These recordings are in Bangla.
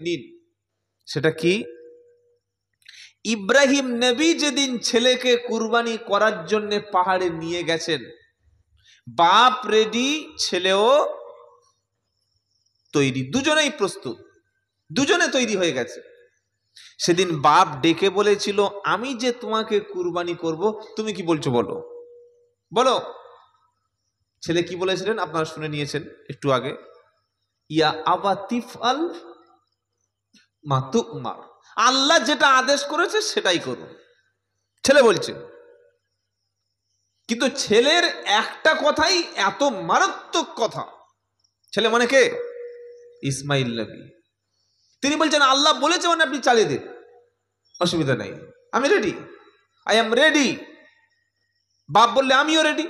নিন। সেটা কি? ইব্রাহিম নবী যেদিন ছেলেকে কুরবানি করার জন্য পাহাড়ে নিয়ে গেছেন, বাপ রেডি, ছেলেও তৈরি, দুজনেই প্রস্তুত, দুজনে তৈরি হয়ে গেছে। সেদিন বাপ ডেকে বলেছিল, আমি যে তোমাকে কুরবানি করব, তুমি কি বলছো বলো, বলো। ছেলে কি বলেছিলেন আপনারা শুনে নিয়েছেন একটু আগে, ইয়া আবা তিফআল মা তুমার, আল্লাহ যেটা আদেশ করেছে সেটাই করুন, ছেলে বলছে। কিন্তু ছেলের একটা কথাই এত মারাত্মক কথা। ছেলে মানে কে? ইসমাইল নবী। তিনি বলছেন আল্লাহ বলেছে মানে আপনি চালিয়ে দিন, অসুবিধা নেই, আমি রেডি, আই এম রেডি। বাপ বললে আমিও রেডি।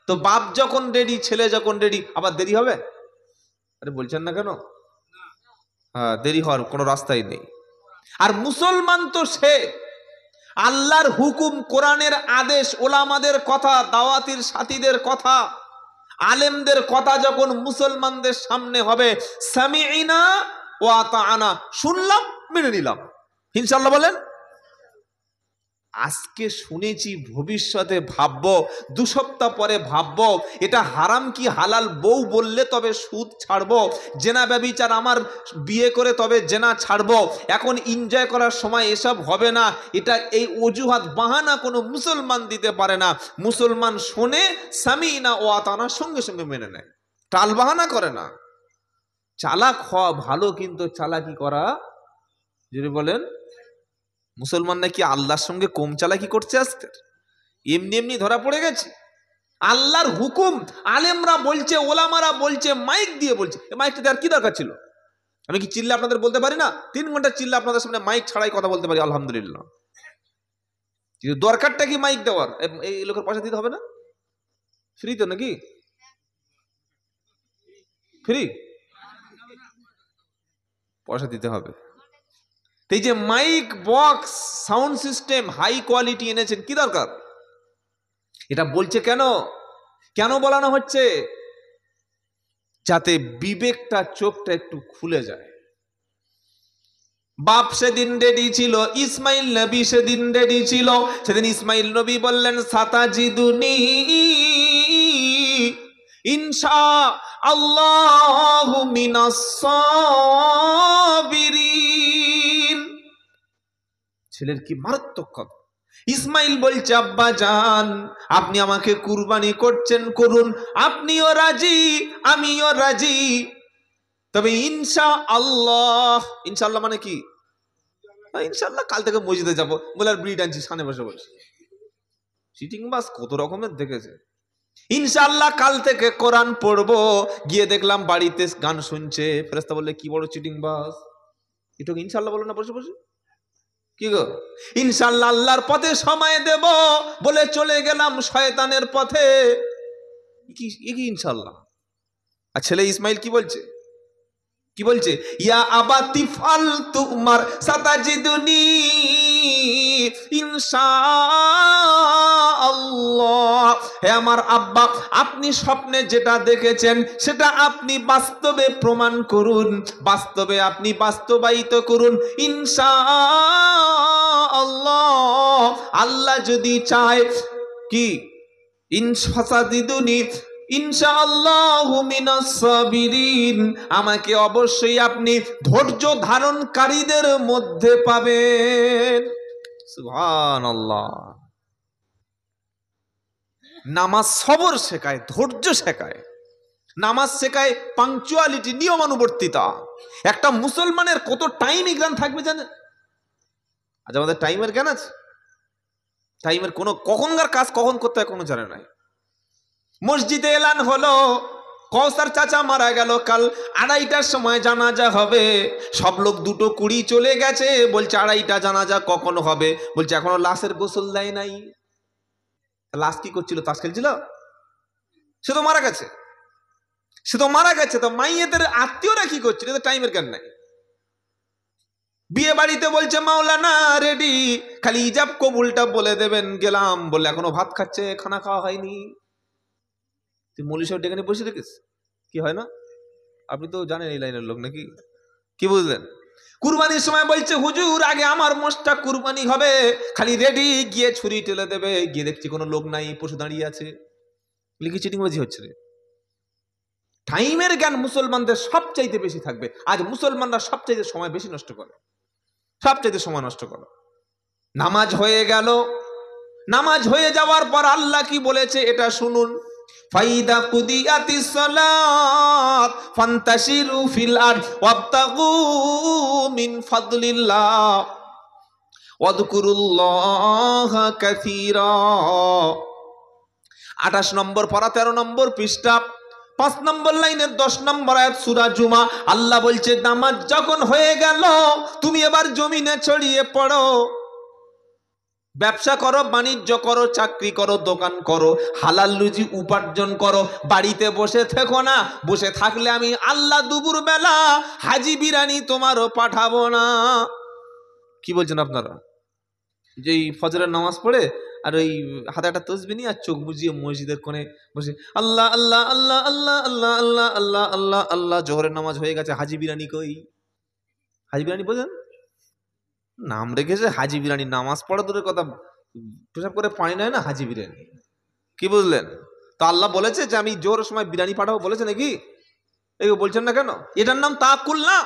তো বাপ যখন রেডি, ছেলে যখন রেডি, আবার দেরি হবে? আরে বলছেন না কেন? হ্যাঁ, দেরি হওয়ার কোনো রাস্তাই নেই। আর মুসলমান তো সে আল্লাহর হুকুম, কোরআনের আদেশ, ওলামাদের কথা, দাওয়াতির সাথীদের কথা, আলেমদের কথা যখন মুসলমানদের সামনে হবে, সামিইনা ওয়া আতাআনা, শুনলাম মেনে নিলাম, ইনশাআল্লাহ বলেন। আজকে শুনেছি, ভবিষ্যতে ভাববো, 2 সপ্তাহ পরে ভাববো এটা হারাম কি হালাল, বউ বললে তবে সুদ ছাড়বো, জেনা ব্যভিচার আমার বিয়ে করে তবে জেনা ছাড়বো, এখন এনজয় করার সময় এসব হবে না, এটা এই অজুহাত বাহানা কোনো মুসলমান দিতে পারে না। মুসলমান শোনে সামিনা ও আতানা, সঙ্গে সঙ্গে মেনে নেয়, টাল বাহানা করে না। চালাক হওয়া ভালো, কিন্তু চালাকি করা, যদি বলেন মুসলমান নাকি আল্লাহর সঙ্গে কম চালাকি করছে আজকে, এমনি এমনি ধরা পড়ে গেছে। আল্লাহর হুকুম আলেমরা বলছে, ওলামারা বলছে, মাইক দিয়ে বলছে। মাইকটা দেওয়ার কি দরকার ছিল? আমি কি চিল্লা আপনাদের বলতে পারি না? 3 ঘন্টা চিল্লা আপনাদের সামনে মাইক ছাড়াই কথা বলতে পারি, আলহামদুলিল্লাহ। কিন্তু দরকারটা কি মাইক দেওয়ার? এই লোকের পয়সা দিতে হবে না? ফ্রি তো নাকি? ফ্রি? পয়সা দিতে হবে। এই যে mic, box, sound system high quality এনেছেন, কি দরকার? এটা বলছে কেন? কেন বলানো হচ্ছে? যাতে বিবেকটা, চোখটা একটু খুলে যায়। বাপ সেদিন রেডি ছিল, ইসমাইল নবী সেদিন রেডি ছিল। সেদিন ইসমাইল নবী বললেন, সাতাজিদুনি ইনশাআল্লাহু মিনাস সাবিরিন। ছেলের কি মারাত্মক কথা! ইসমাইল বলছে, আব্বা জান, আপনি আমাকে কুরবানি করছেন, করুন, আপনিও রাজি, আমিও রাজি, তবে ইনশাআল্লাহ। ইনশাআল্লাহ মানে কি? ইনশাআল্লাহ কাল থেকে মসজিদে যাবো বলে আর বিড়ি টানছি সামনে বসে বসে। চিটিং বাস কত রকমের দেখেছে। ইনশাআল্লাহ কাল থেকে কোরআন পড়বো। গিয়ে দেখলাম বাড়িতে গান শুনছে। ফেরেশতা বললে, কি বড় চিটিং বাস, এটুকু ইনশাআল্লাহ বলো না বসে বসে। কি গো? ইনশাআল্লাহ আল্লাহর পথে সময় দেব বলে চলে গেলাম শয়তানের পথে। কি ইনশাআল্লাহ? আর ছেলে ইসমাইল কি বলছে? কি বলছে? ইয়া আবা তিফআল তুমার সাতাজিদুনি ইনশাআল্লাহ। হে আমার আব্বা, আপনি স্বপ্নে যেটা দেখেছেন সেটা আপনি বাস্তবে প্রমাণ করুন, বাস্তবে আপনি বাস্তবায়িত করুন, ইনশাআল্লাহ। আল্লাহ যদি চায়, কি ইনশাসাদিদুনি ইনশাআল্লাহু মিনাস সাবিরিন, আমাকে অবশ্যই আপনি ধৈর্য ধারণকারীদের মধ্যে পাবেন। সুবহানাল্লাহ। নামাজ সবর শেখায়, ধৈর্য শেখায়, নামাজ শেখায় পাংচুয়ালিটি, নিয়মানুবর্তিতা। একটা মুসলমানের কত টাইম জ্ঞান থাকবে জানেন? আজ আমাদের টাইমের জ্ঞান আছে? টাইমের কোনো, কখনকার কাজ কখন করতে হয় কোনো জানে না। মসজিদে এলান হলো, কৌসার চাচা মারা গেল, কাল 2:30টার সময় জানাজা হবে। সব লোক 2:20 চলে গেছে, বলছে 2:30টা জানাজা কখন হবে? বলছে এখনো লাশের গোসল দেয় নাই। লাশ কি করছিল? তাস খেলছিল? সে তো মারা গেছে, সে তো মারা গেছে। তো মাইয়েদের আত্মীয়রা কি করছিল? এদের টাইমের জ্ঞান নাই। বিয়ে বাড়িতে বলছে মাওলানা রেডি, খালি ইজাব কবুলটা বলে দেবেন। গেলাম, বলে এখনো ভাত খাচ্ছে, খানা খাওয়া হয়নি। মৌলী সাহেব ডেকে নিয়ে বসে রেখেছে, কি হয় না? আপনি তো জানেন এই লাইনের লোক নাকি? কি বুঝলেন? কুরবানির সময় বলছে হুজুর আগে আমার মোষটা কুরবানি হবে, খালি রেডি, গিয়ে ছুরি টেলে দেবে, গিয়ে দেখছি কোনো লোক নাই, পশু দাঁড়িয়ে আছে। লিখি চিটিংবাজি হচ্ছে রে। টাইমের জ্ঞান মুসলমানদের সবচাইতে বেশি থাকবে। আজ মুসলমানরা সবচাইতে সময় বেশি নষ্ট করে, সবচাইতে সময় নষ্ট করে। নামাজ হয়ে গেল, নামাজ হয়ে যাওয়ার পর আল্লাহ কি বলেছে এটা শুনুন। ফাইদা কুদিয়াতিস সালাত ফান্তাশিরু ফিল আরদ ওয়াবতাগু মিন ফাদলিল্লাহ ওয়াযকুরুল্লাহা কাসীরা। 28 নম্বর পারা 13 নম্বর পৃষ্ঠা 5 নম্বর লাইনের 10 নম্বর আয়াত সূরা জুমা। আল্লাহ বলছে নামাজ যখন হয়ে গেল তুমি এবার জমিনে ছড়িয়ে পড়ো, ব্যবসা করো, বাণিজ্য করো, চাকরি করো, দোকান করো, হালাল রুজি উপার্জন করো, বাড়িতে বসে থেকো না। বসে থাকলে আমি আল্লাহ দুপুর বেলা হাজি বিরানি তোমারও পাঠাবো না। কি বলছেন আপনারা? যে ফজরের নামাজ পড়ে আর ওই হাতে একটা তসবিহ নিয়ে আর চোখ বুজিয়ে মসজিদের কোণে বসে আল্লাহ আল্লাহ আল্লাহ আল্লাহ আল্লাহ আল্লাহ আল্লাহ আল্লাহ আল্লাহ, জোহরের নামাজ হয়ে গেছে, হাজি বিরানি কই? হাজি বিরানি বোঝেন? নাম রেখেছে হাজি বিরানি, নামাজ পড়া দূরের কথা, পেশাব করে পানি নেয় না, হাজি বিরানি। কি বুঝলেন? তো আল্লাহ বলেছে যে আমি জোহরের সময় বিরানি পাঠাবো, বলেছে নাকি? এই বলছেন না কেন? এটার নাম তাওয়াক্কুল না।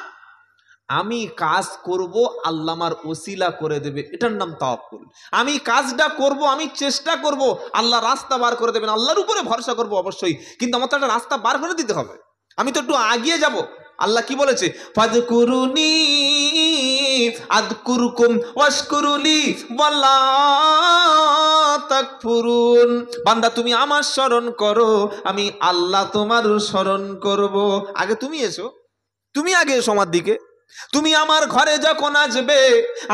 আমি কাজ করব, আল্লাহ আমার ওসিলা করে দেবে, এটার নাম তাওয়াক্কুল। আমি কাজটা করব, আমি চেষ্টা করব, আল্লাহ রাস্তা বার করে দেবেন, আল্লাহর উপরে ভরসা করব অবশ্যই, কিন্তু আমার তো একটা রাস্তা বার করে দিতে হবে, আমি তো একটু আগিয়ে যাব। আল্লাহ কি বলেছে? ফাযকুরুনি আযকুরকুম ওয়াশকুরুলি ওয়ালা তাকফুরুন। বান্দা তুমি আমার স্মরণ করো, আমি আল্লাহ তোমার স্মরণ করব। আগে তুমি এসো, তুমি আগে এসো আমার দিকে। তুমি আমার ঘরে যখন আসবে,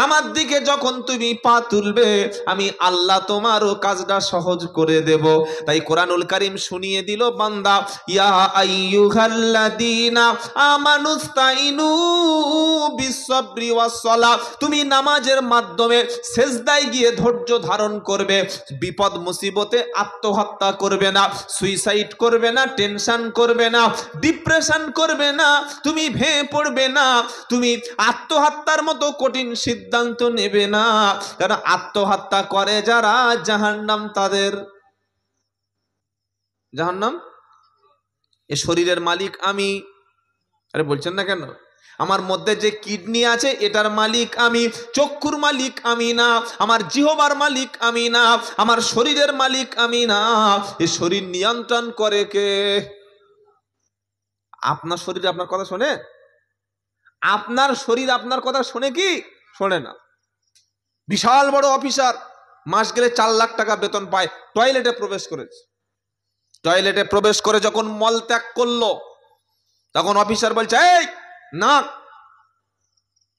আমার দিকে যখন তুমি পা তুলবে, আমি আল্লাহ তোমারও কাজটা সহজ করে দেব। তাই কোরআনুল কারীম শুনিয়ে দিল বান্দা, ইয়া আইয়ুহাল্লাযীনা আমানুস্তাইনু বিসসবরি ওয়াসসালাহ। তুমি নামাজের মাধ্যমে সেজদায় গিয়ে ধৈর্য ধারণ করবে, বিপদ মুসিবতে আত্মহত্যা করবে না, সুইসাইড করবে না, টেনশন করবে না, ডিপ্রেশন করবে না, তুমি ভেঙে পড়বে না, তুমি আত্মহত্যার মতো কঠিন সিদ্ধান্ত নেবে না। কারণ আত্মহত্যা করে যারা, জাহান্নাম তাদের। জাহান্নাম। এ শরীরের মালিক আমি। আরে বলছেন না কেন? আমার মধ্যে যে কিডনি আছে এটার মালিক আমি, চক্ষুর মালিক আমি না, আমার জিহ্বার মালিক আমি না, আমার শরীরের মালিক আমি না। এ শরীর নিয়ন্ত্রণ করে কে? আপনার শরীর আপনার কথা শোনে? আপনার শরীর আপনার কথা শোনে কি? শোনে না। বিশাল বড় অফিসার, মাস গেলে 4 লাখ টাকা বেতন পায়, টয়লেটে প্রবেশ করেছে, টয়লেটে প্রবেশ করে যখন মল ত্যাগ করলো, তখন অফিসার বলছে এই না,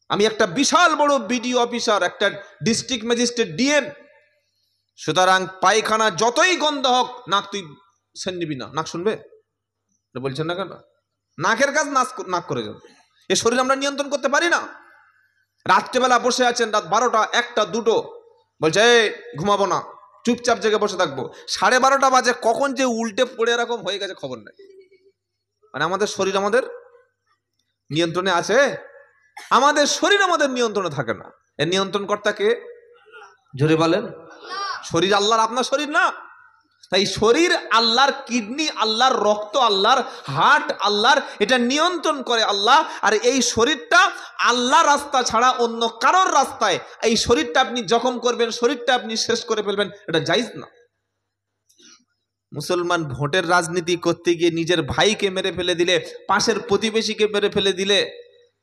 আমি একটা বিশাল বড় বিডিও অফিসার, একটা ডিস্ট্রিক্ট ম্যাজিস্ট্রেট, ডিএম, সুতরাং পায়খানা যতই গন্ধ হোক নাক তুই সেন নিবি না। নাক শুনবে? বলছেন না কেন? নাকের কাজ নাক করে যাবে। এ শরীর আমরা নিয়ন্ত্রণ করতে পারি না। রাত্রেবেলা বসে আছেন, রাত 12টা 1টা 2টো, বলছে এই ঘুমাবো না, চুপচাপ জেগে বসে থাকবো। 12:30 বাজে, কখন যে উল্টে পড়ে এরকম হয়ে গেছে খবর নাই। মানে আমাদের শরীর আমাদের নিয়ন্ত্রণে আছে? আমাদের শরীর আমাদের নিয়ন্ত্রণে থাকে না। এর নিয়ন্ত্রণ কর্তা কে? জোরে বলেন। শরীর আল্লাহর, আপনার শরীর না। তাই শরীর আল্লাহর, কিডনি আল্লাহর, রক্ত আল্লাহর, হার্ট আল্লাহর, এটা নিয়ন্ত্রণ করে আল্লাহ। আর এই শরীরটা আল্লাহ রাস্তা ছাড়া অন্য কারোর রাস্তায় এই শরীরটা আপনি জখম করবেন, শরীরটা আপনি শেষ করে ফেলবেন, এটা জায়েজ না। মুসলমান ভোটের রাজনীতি করতে গিয়ে নিজের ভাইকে মেরে ফেলে দিলে, পাশের প্রতিবেশীকে মেরে ফেলে দিলে,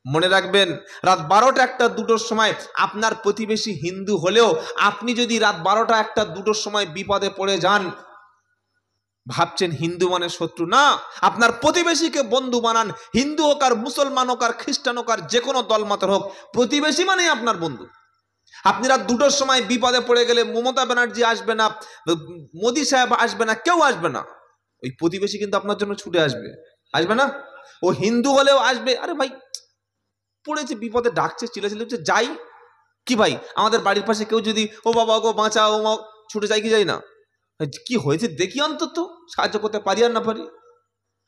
মনে রাখবেন রাত 12টা 1টা 2টোর সময় আপনার প্রতিবেশী হিন্দু হলেও আপনি যদি রাত 12টা 1টা 2টোর সময় বিপদে পড়ে যান, ভাবছেন হিন্দু মানে শত্রু না, আপনার প্রতিবেশীকে বন্ধু বানান। হিন্দু হোক আর মুসলমান হোক আর খ্রিস্টান হোক আর যে কোনো দলমতের হোক, প্রতিবেশী মানেই আপনার বন্ধু। আপনি রাত 2টোর সময় বিপদে পড়ে গেলে মমতা ব্যানার্জি আসবে না, মোদি সাহেব আসবে না, কেউ আসবে না, ওই প্রতিবেশী কিন্তু আপনার জন্য ছুটে আসবে। আসবে না? ও হিন্দু হলেও আসবে। আরে ভাই পড়েছে, বিপদে ডাকছে, চিল্লাচিল্লি হচ্ছে, যাই কি ভাই? আমাদের বাড়ির পাশে কেউ যদি ও বাবা গো বাঁচাও, ও ছুটে যাই কি যাই না? কি হয়েছে দেখি, অন্তত সাহায্য করতে পারি আর না পারি।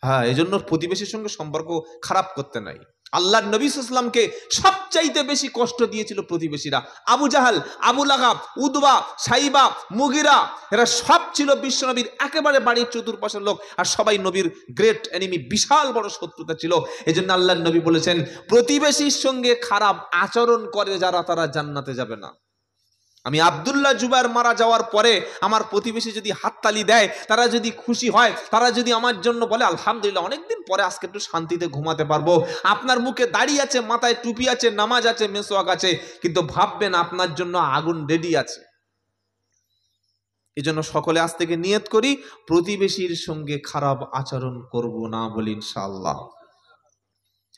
হ্যাঁ, এই জন্য প্রতিবেশীর সঙ্গে সম্পর্ক খারাপ করতে নাই। আল্লাহর নবী সাল্লাল্লাহু আলাইহি ওয়াসাল্লামকে সবচাইতে বেশি কষ্ট দিয়েছিল প্রতিবেশীরা। আবু জাহাল, আবু লাহাব, উতবা, সাইবা, মুগিরা, এরা সব ছিল বিশ্বনবীর একেবারে বাড়ির চতুর্পাশের লোক, আর সবাই নবীর গ্রেট এনিমি, বিশাল বড় শত্রুতা ছিল। এজন্য আল্লাহর নবী বলেছেন, প্রতিবেশীর সঙ্গে খারাপ আচরণ করে যারা, তারা জান্নাতে যাবে না। আমি আব্দুল্লাহ জুবায়ের মারা যাওয়ার পরে আমার প্রতিবেশী যদি হাততালি দেয়, তারা যদি খুশি হয়, তারা যদি আমার জন্য বলে আলহামদুলিল্লাহ, অনেকদিন পরে আজকে একটু শান্তিতে ঘুমাতে পারবো, আপনার মুখে দাড়ি আছে, মাথায় টুপি আছে, নামাজ আছে, মেসওয়াক আছে, কিন্তু ভাববেন আপনার জন্য আগুন রেডি আছে। এজন্য সকলে আজ থেকে নিয়ত করি, প্রতিবেশীর সঙ্গে খারাপ আচরণ করব না বলি ইনশাআল্লাহ।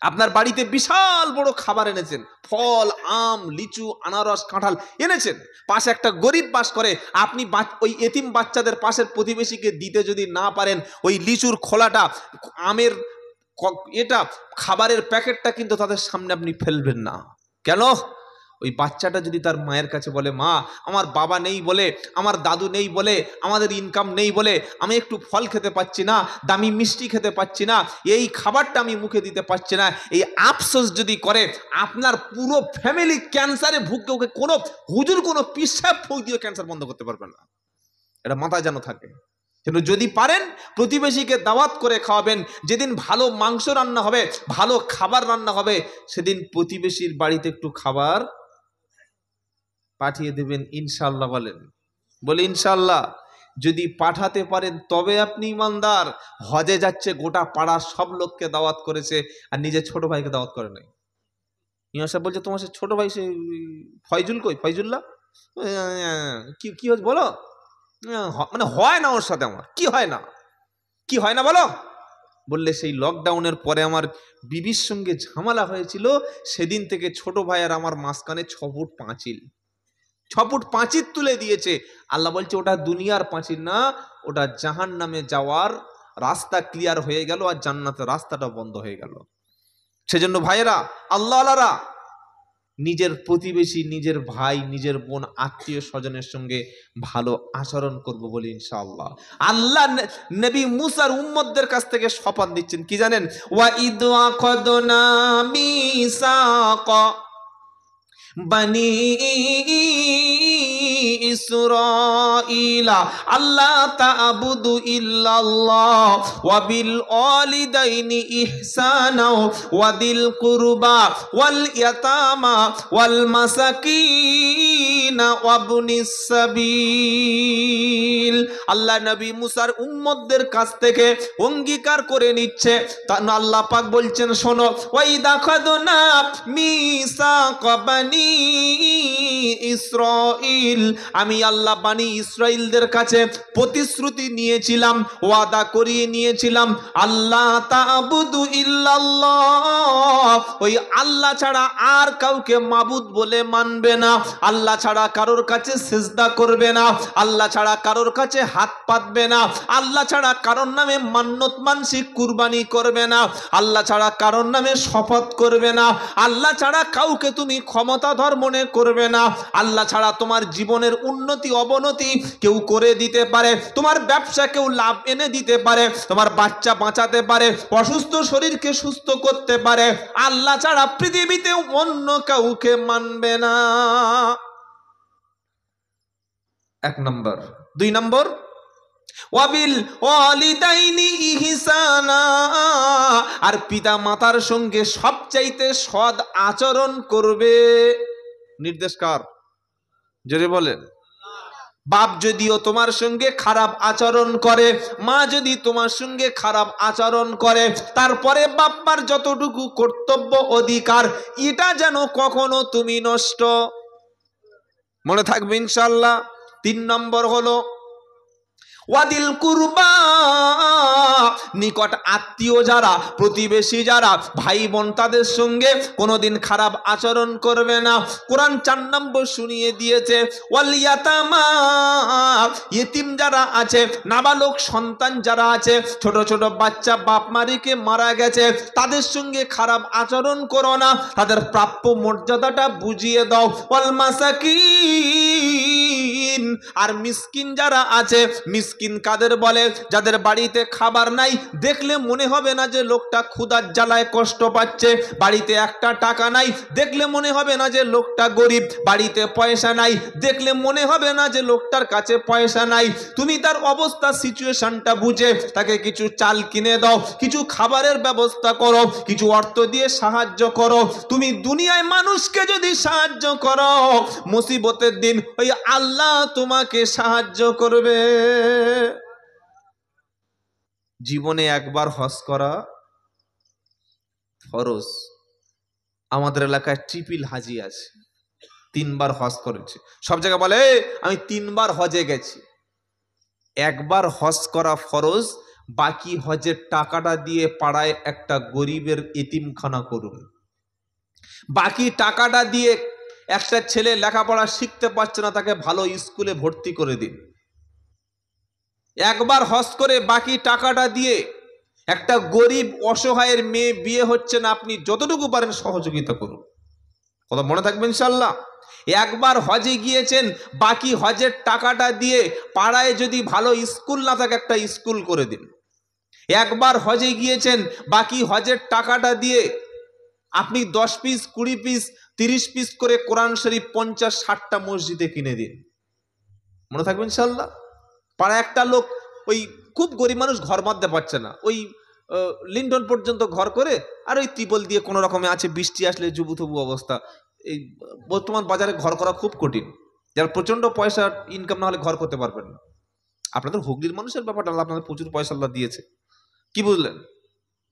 আপনার বাড়িতে বিশাল বড় খাবার এনেছেন, ফল, আম, লিচু, আনারস, কাঁঠাল এনেছেন, পাশে একটা গরিব বাস করে, আপনি ওই এতিম বাচ্চাদের পাশের প্রতিবেশীকে দিতে যদি না পারেন, ওই লিচুর খোলাটা, আমের এটা, খাবারের প্যাকেটটা কিন্তু তাদের সামনে আপনি ফেলবেন না। কেন? ওই বাচ্চাটা যদি তার মায়ের কাছে বলে, মা আমার বাবা নেই বলে, আমার দাদু নেই বলে, আমাদের ইনকাম নেই বলে আমি একটু ফল খেতে পাচ্ছি না, দামি মিষ্টি খেতে পাচ্ছি না, এই খাবারটা আমি মুখে দিতে পারছি না, এই আফসোস যদি করে, আপনার পুরো ফ্যামিলি ক্যান্সারে ভুগতে, ওকে কোনো হুজুর কোনো পিসাব ফুক দিয়ে ক্যান্সার বন্ধ করতে পারবেন না। এটা মাথায় যেন থাকে। কিন্তু যদি পারেন প্রতিবেশীকে দাওয়াত করে খাওয়াবেন। যেদিন ভালো মাংস রান্না হবে, ভালো খাবার রান্না হবে, সেদিন প্রতিবেশীর বাড়িতে একটু খাবার পাঠিয়ে দেবেন ইনশাআল্লাহ। বলে ইনশাআল্লাহ। যদি পাঠাতে পারেন তবে আপনি ইমানদার। হজে যাচ্ছে, গোটা পাড়া সব লোককে দাওয়াত করেছে, আর নিজের ছোট ভাইকে দাওয়াত করে নাই। ইমাম সাহেব বলছে, তোমার সে ছোট ভাই সে ফয়জুল কই, ফয়জুল্লাহ কি হচ্ছে বলো, মানে হয় না ওর সাথে আমার। কি হয় না, কি হয় না বলো? বললে সেই লকডাউনের পরে আমার বিবির সঙ্গে ঝামেলা হয়েছিল, সেদিন থেকে ছোট ভাই আর আমার মাঝখানে 6 ফুট পাঁচিল, 6 ফুট পাঁচিল তুলে দিয়েছে। আল্লাহ বলছে ওটা দুনিয়ার পাঁচিল না, ওটা জাহান্নামে যাওয়ার রাস্তা ক্লিয়ার হয়ে গেল, আর জান্নাতের রাস্তাটা বন্ধ হয়ে গেল। সেজন্য ভাইয়েরা, আল্লাহওয়ালারা, নিজের প্রতিবেশী, নিজের ভাই, নিজের বোন, আত্মীয় স্বজনের সঙ্গে ভালো আচরণ করব বলি ইনশাআল্লাহ। আল্লাহ নবী মুসার উম্মতদের কাছ থেকে শপথ দিচ্ছেন, কি জানেন? ওয়া ইদ আখাদনা মিসাকা বানি ইসরাঈলা আল্লাহ তা'বুদু ইল্লাল্লাহ ওয়া বিল ওয়ালিদাইনি ইহসানা ওয়া দিল কুরবা ওয়াল ইয়াতামা ওয়াল মাসাকিন ওয়া ইবনিস সাবিল। আল্লাহ নবী মুসার উম্মতদের কাছ থেকে অঙ্গীকার করে নিচ্ছে। আল্লাহ পাক বলছেন, শোনো, ওয়া ইদ আখাদনা মিসাকা বানি ইসরাঈল, আমি আল্লাহ বানি ইসরাঈলদের কাছে প্রতিশ্রুতি নিয়েছিলাম, ওয়াদা করিয়ে নিয়েছিলাম, আল্লাহ তা'বুদু ইল্লাল্লাহ, ওই আল্লাহ ছাড়া আর কাউকে মাবুদ বলে মানবে না, আল্লাহ ছাড়া কারোর কাছে সিজদা করবে না, আল্লাহ ছাড়া কারোর কাছে হাত পাতবে না, আল্লাহ ছাড়া কারোর নামে মান্নত মানসিক কুরবানি করবে না, আল্লাহ ছাড়া কারোর নামে শপথ করবে না, আল্লাহ ছাড়া কাউকে তুমি ক্ষমতাধর মনে করবে না, আল্লাহ ছাড়া তোমার জীবনের উন্নতি অবনতি কেউ করে দিতে পারে, তোমার ব্যবসা কেউ লাভ এনে দিতে পারে, তোমার বাচ্চা বাঁচাতে পারে, অসুস্থ শরীরকে সুস্থ করতে পারে, আল্লাহ ছাড়া পৃথিবীতে অন্য কাউকে মানবে না। 1 নম্বর। 2 নম্বর, ওয়াবিল ওয়ালিদাইনি ইহসানা, আর পিতা মাতার সঙ্গে সবচাইতে সৎ আচরণ করবে। নির্দেশ কার? জোরে বলেন। বাপ যদিও তোমার সঙ্গে খারাপ আচরণ করে, মা যদি তোমার সঙ্গে খারাপ আচরণ করে, তারপরে বাপ্পার যতটুকু কর্তব্য অধিকার, এটা যেন কখনো তুমি নষ্ট মনে থাকবে ইনশাআল্লাহ। 3 নম্বর হলো ওয়াদিল কুরবা, নিকট আত্মীয় যারা, প্রতিবেশী যারা, ভাই বোন, তাদের সঙ্গে কোনোদিন খারাপ আচরণ করবে না। কোরআন 4 নম্বর শুনিয়ে দিয়েছে, ওয়াল ইয়াতামা, ইতিম যারা আছে, নাবালক সন্তান যারা আছে, ছোট ছোট বাচ্চা বাপ মারিকে মারা গেছে, তাদের সঙ্গে খারাপ আচরণ করো না, তাদের প্রাপ্য মর্যাদাটা বুঝিয়ে দাও। ওয়াল মাসাকিন, আর মিসকিন যারা আছে, মিসকিন কাদের বলে? যাদের বাড়িতে খাবার নাই, দেখলে মনে হবে না যে লোকটা ক্ষুধার জ্বালায় কষ্ট পাচ্ছে। বাড়িতে একটা টাকা নাই, দেখলে মনে হবে না যে লোকটা গরিব। বাড়িতে পয়সা নাই, দেখলে মনে হবে না যে লোকটার কাছে পয়সা নাই। তুমি তার অবস্থা, সিচুয়েশনটা বুঝে তাকে কিছু চাল কিনে দাও, কিছু খাবারের ব্যবস্থা করো, কিছু অর্থ দিয়ে সাহায্য করো। তুমি দুনিয়ায় মানুষকে যদি সাহায্য করো, মুসিবতের দিন ওই আল্লাহ তোমাকে সাহায্য করবে। জীবনে একবার হজ করা ফরজ। আমাদের এলাকায় ট্রিপল হাজি আছে, 3 বার হজ করেছে। সব জায়গায় বলে আমি 3 বার হজে গেছি। একবার হজ করা ফরজ, বাকি হজের টাকাটা দিয়ে পাড়ায় একটা গরিবের এতিমখানা করুন। বাকি টাকাটা দিয়ে একটা ছেলে লেখাপড়া শিখতে পারছে না, তাকে ভালো স্কুলে ভর্তি করে দিন। একবার হজ করে বাকি টাকাটা দিয়ে একটা গরিব অসহায়ের মেয়ে বিয়ে হচ্ছে না, আপনি যতটুকু পারেন সহযোগিতা করুন। কথা মনে থাকবে ইনশাআল্লাহ। একবার হজে গিয়েছেন, বাকি হজের টাকাটা দিয়ে পাড়ায় যদি ভালো স্কুল না থাকে একটা স্কুল করে দিন। একবার হজে গিয়েছেন, বাকি হজের টাকাটা দিয়ে আপনি 10 পিস 20 পিস 30 পিস করে কোরআন শরীফ 50-60টা মসজিদে কিনে দিন। মনে থাকবে ইনশাআল্লাহ। পাড়ায় একটা লোক, ওই খুব গরিব মানুষ, ঘর বাঁধতে পারছে না, ওই লিন্টন পর্যন্ত ঘর করে আর ওই ত্রিপল দিয়ে কোনো রকমে আছে, বৃষ্টি আসলে জুবুথুবু অবস্থা। এই বর্তমান বাজারে ঘর করা খুব কঠিন, যার প্রচন্ড পয়সা ইনকাম না হলে ঘর করতে পারবেন না। আপনাদের হুগলির মানুষের ব্যাপারটা আল্লাহ আপনাদের প্রচুর পয়সা আল্লাহ দিয়েছে, কি বুঝলেন?